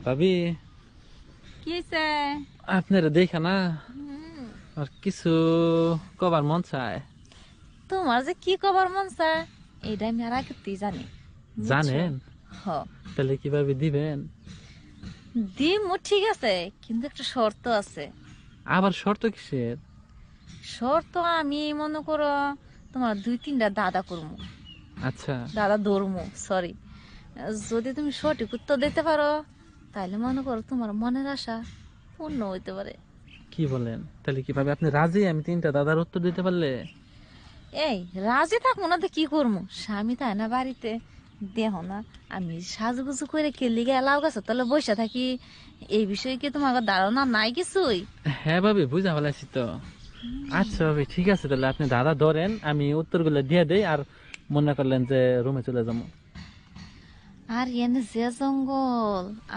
ভাবি, কি হয়েছে? আপনারা দেখা না আর কিছু কবার মন চায়। তোমার যে কি কবার মন চায় এটা আমি আর আগেতেই জানি, বুঝছো? জানেন? হ, তাহলে কিভাবে দিবেন? দিমু ঠিক আছে, কিন্তু একটা শর্ত আছে। আবার শর্ত কিসের? শর্ত আমি মনে করো তোমার 2-3টা দাদা করবো, আচ্ছা, দাদা ধরমু, সরি। যদি তুমি সঠিক উত্তর দিতে পারো তাহলে মনে করো তোমার মনের আশা পূর্ণ হইতে পারে। কি বলেন? তাহলে কিভাবে আপনি রাজি? আমি 3টা দাদার উত্তর দিতে পারলে? এই রাজি থাকবো না তো কি করবো? স্বামী তাই না বাড়িতে, দেহ না আমি সাজুগুজু করে কেলি গে লাউ গাছ তাহলে বসে থাকি, এই বিষয়ে কি তোমার ধারণা নাই কিছুই? হ্যাঁ ভাবি, বুঝা ফেলাইছি তো। আচ্ছা ভাবি, ঠিক আছে, তাহলে আপনি দাদা ধরেন, আমি উত্তরগুলো দিয়ে দেই। আর মনে করলেন যে রুমে চলে যাবো। আর এনে যে জঙ্গল,